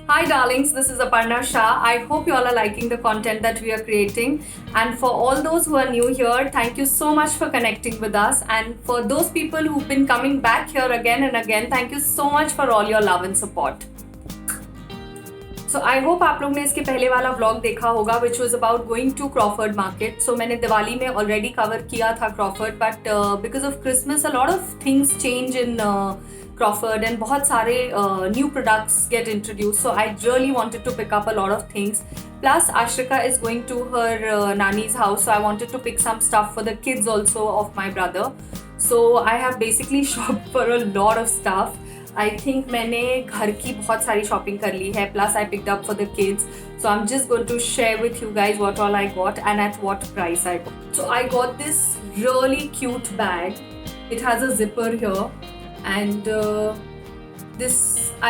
Hi, darlings. This is Aparna Shah. I hope you all are liking the content that we are creating. And for all those who are new here, thank you so much for connecting with us. And for those people who've been coming back here again and again, thank you so much for all your love and support. So I hope आप लोग ने इसके पहले वाला vlog देखा होगा which was about going to Crawford market. सो मैंने दिवाली में ऑलरेडी कवर किया था Crawford, but because of Christmas a lot of things change in Crawford and बहुत सारे new products get introduce. So I really wanted to pick up a lot of things. Plus, Ashrika is going to her nanny's house, so I wanted to pick some stuff for the kids also of my brother. So I have basically shopped for a lot of stuff. I think मैंने घर की बहुत सारी shopping कर ली है. Plus I picked up for the kids. So I'm just going to share with you guys what all I got and at what price I got. So I got this really cute bag. It has a zipper here, and this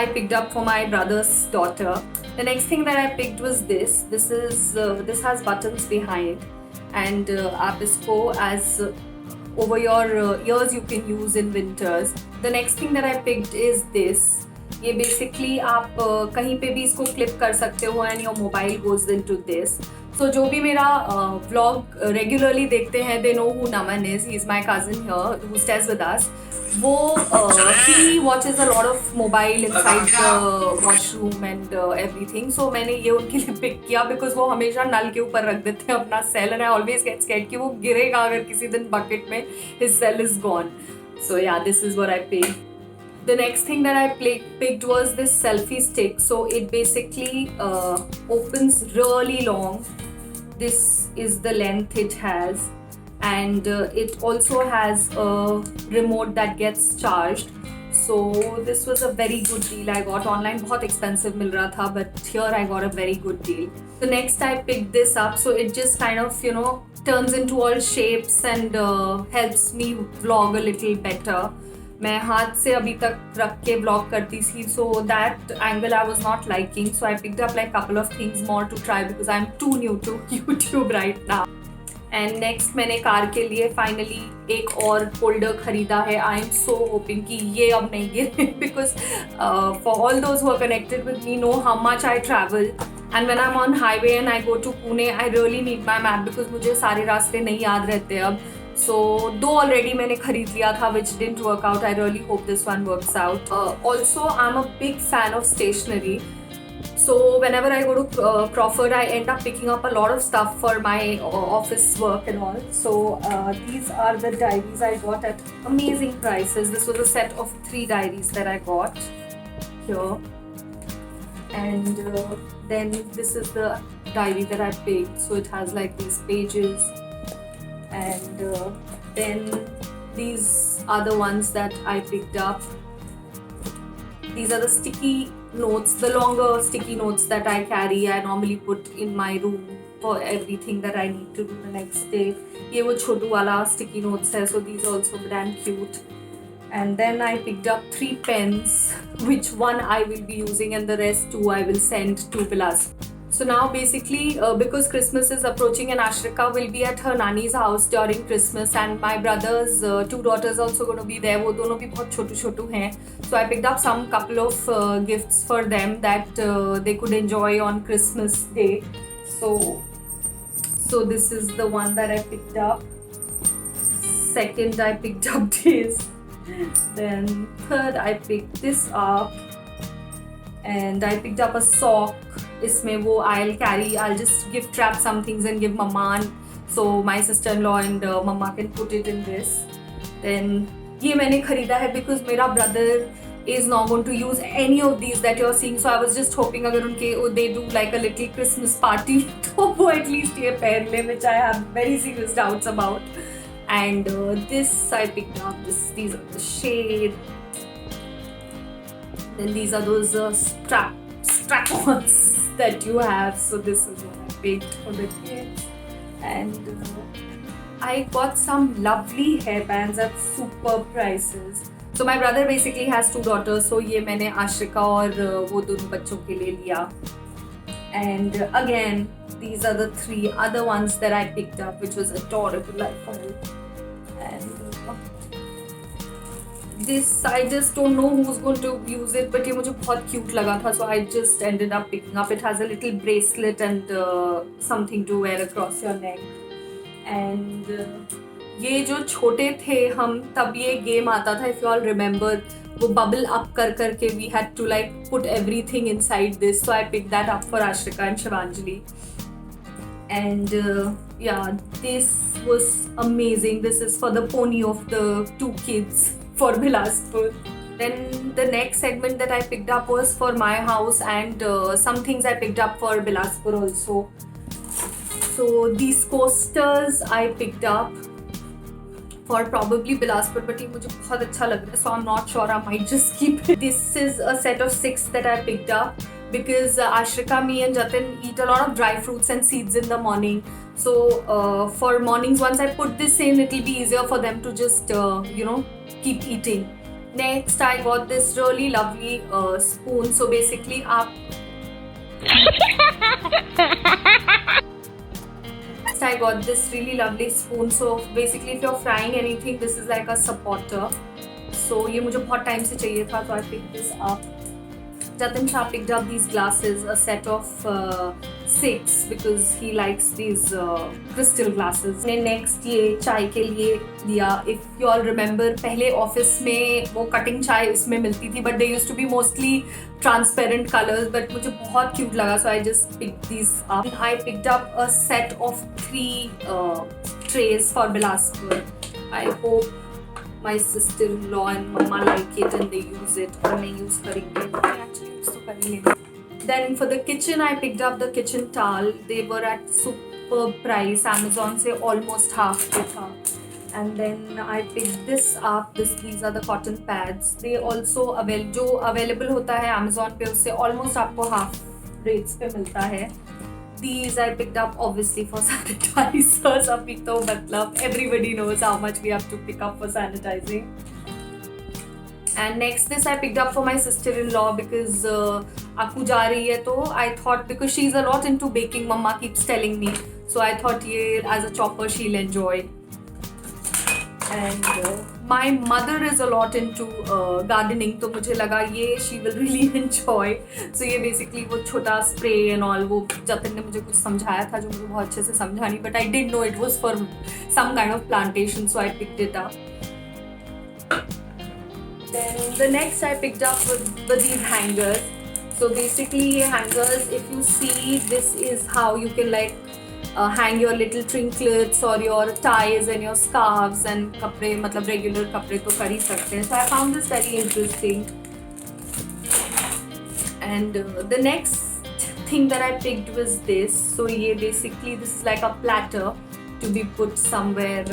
I picked up for my brother's daughter. The next thing that I picked was this. This has buttons behind, and आप इसको as over your ears you can use in winters. The next thing that I picked is this. ये basically आप कहीं पे भी इसको clip कर सकते हो and your mobile goes into this. So जो भी मेरा vlog regularly देखते हैं, they know who Naman is. He is my cousin here who stays with us. वो he watches a lot of mobile inside the washroom and everything. So मैंने ये उनके लिए pick किया because वो हमेशा नल के ऊपर रख देते हैं अपना cell, and I always get scared कि वो गिरेगा अगर किसी दिन bucket में, his cell is gone. So yeah, this is what I picked. The next thing that I picked was this selfie stick. So it basically opens really long. This is the length it has, and it also has a remote that gets charged. So this was a very good deal I got online. बहुत expensive मिल रहा था, but here I got a very good deal. So next I picked this up. So it just kind of turns into all shapes and helps me vlog a little better. मैं हाथ से अभी तक रख के blog करती थी, so that angle I was not liking. So I picked up like couple of things more to try because I'm too new to YouTube right now. And next मैंने कार के लिए फाइनली एक और holder खरीदा है. I am so hopping कि ये अब नहीं गिरे because for all those who are connected with me know how much I travel, and when I'm on highway and I go to Pune, I really need my map because मुझे सारे रास्ते नहीं याद रहते अब. So दो already मैंने खरीद लिया था which didn't work out. I really hope this one works out. Also I'm a big fan of stationery. So whenever I go to Crawford, I end up picking up a lot of stuff for my office work and all. So these are the diaries I got at amazing prices. This was a set of 3 diaries that I got here. And then this is the diary that I picked. So it has like these pages. And then these are the ones that I picked up. These are the sticky notes, the longer sticky notes that I carry. I normally put in my room for everything that I need to do the next day. ये वो छोटू वाला sticky notes है, so these are also damn cute. And then I picked up 3 pens, which one I will be using and the rest 2 I will send to Vilas. So now basically because Christmas is approaching and Ashrika will be at her nanny's house during Christmas, and my brother's 2 daughters also going to be there. वो दोनों भी बहुत छोटू हैं. So I picked up some couple of gifts for them that they could enjoy on Christmas day. So this is the one that I picked up. Second I picked up this. Then third I picked this up. And I picked up a sock. इसमें वो I'll just gift wrap some things and give mama, so my sister-in-law and mama can put it in this. Then ये मैंने खरीदा है because मेरा brother is not going to use any of these that you're seeing. So I was just hoping अगर उनके they do like a little Christmas party तो वो at least ये पहन ले, which I have very serious doubts about. And this I picked up. These are the shade. Then these are those strap-ons that you have. So this is what I picked for the kids. And I got some lovely hairbands at super prices. So my brother basically has 2 daughters. So ये मैंने आश्रिका और वो दोनों बच्चों के लिए लिया. And again, these are the 3 other ones that I picked up, which was adorable. I found. And this I just don't know who's going to use it, but ये मुझे बहुत cute लगा था, so I just ended up picking up. It has a little bracelet and something to wear across your neck. And ये जो छोटे थे हम तब ये गेम आता था, if you all remember, वो bubble up कर करके we had to like put everything inside this, so I picked that up for Ashrika and Shivanjali. And yeah, this was amazing. This is for the pony of the 2 kids for Bilaspur. Then the next segment that I picked up was for my house, and some things I picked up for Bilaspur also. So these coasters I picked up for probably Bilaspur, but ये मुझे बहुत अच्छा लग रहा है, so I'm not sure, I might just keep it. This is a set of 6 that I picked up because Ashrika, me and Jatin eat a lot of dry fruits and seeds in the morning. So for mornings, once I put this in, it will be easier for them to just keep eating. Next, I got this really lovely spoon. So basically, I got this really lovely spoon. So basically, if you're frying anything, this is like a supporter. So ये मुझे बहुत time से चाहिए था, so I picked this up. Jatin Shah picked up these glasses, a set of 6 because he likes these crystal glasses. ने next ये चाय के लिए दिया. If you all remember, पहले office में वो cutting चाय इसमें मिलती थी, but they used to be mostly transparent colors, but मुझे बहुत cute लगा, so I just picked these up. I picked up a set of 3 trays for Bilaspur. I hope my sister-in-law and mama like it and they use it, or मैं use करेंगे. I actually use तो कर ही लेंगे. Then for the kitchen, I picked up the kitchen towel. They were at superb price. Amazon से almost half पे था. And then I picked this up. These are the cotton pads. They also जो available होता है Amazon पे, उससे almost आपको half rates पे मिलता है. These I picked up obviously for sanitizers. अभी तो मतलब everybody knows how much we have to pick up for sanitizing. And next, this I picked up for my sister-in-law because Aku जा रही है, तो I thought because she's a lot into baking, Mama keeps telling me, so I thought ये as a chopper she'll enjoy. And my mother is a lot into gardening, तो मुझे लगा ये she will really enjoy. So ये basically वो छोटा spray and all, वो जतिन ने मुझे कुछ समझाया था जो मुझे बहुत अच्छे से समझा नहीं, but I didn't know it was for some kind of plantation, so I picked it up. Then the next I picked up were these hangers. So basically hangers, if you see, this is how you can like hang your little trinklets or your ties and your scarves and कपड़े, मतलब regular कपड़े तो कर ही सकते हैं. So I found this very interesting. And the next thing that I picked was this. So ये basically, this is like a platter to be put somewhere.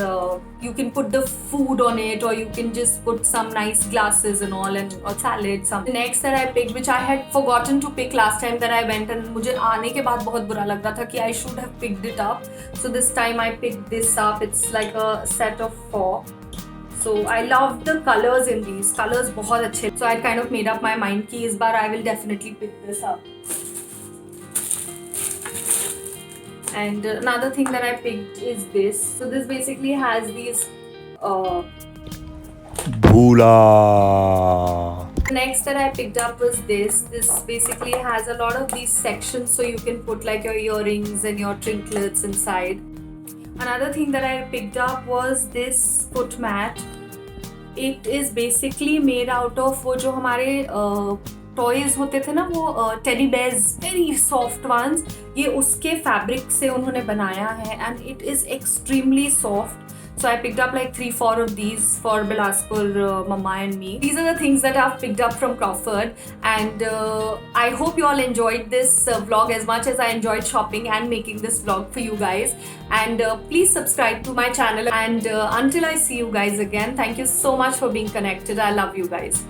You can put the food on it, or you can just put some nice glasses and all, and or salad. The next that I picked, which I had forgotten to pick last time that I went, and मुझे आने के बाद बहुत बुरा लग रहा था कि I should have picked it up. So this time I picked this up. It's like a set of 4. So I love the colors in these. Colors बहुत अच्छे. So I kind of made up my mind कि इस बार I will definitely pick this up. And another thing that I picked is this. So this basically has these Bhula. Next that I picked up was this. This basically has a lot of these sections, so you can put like your earrings and your trinklets inside. Another thing that I picked up was this foot mat. It is basically made out of वो जो हमारे toys होते थे ना, वो teddy bears, very soft ones, ये उसके fabric से उन्होंने बनाया है, and it is extremely soft. So I picked up like 3-4 of these for Bilaspur, Mama and me. These are the things that I've picked up from Crawford, and I hope you all enjoyed this vlog as much as I enjoyed shopping and making this vlog for you guys. And please subscribe to my channel, and until I see you guys again, thank you so much for being connected. I love you guys.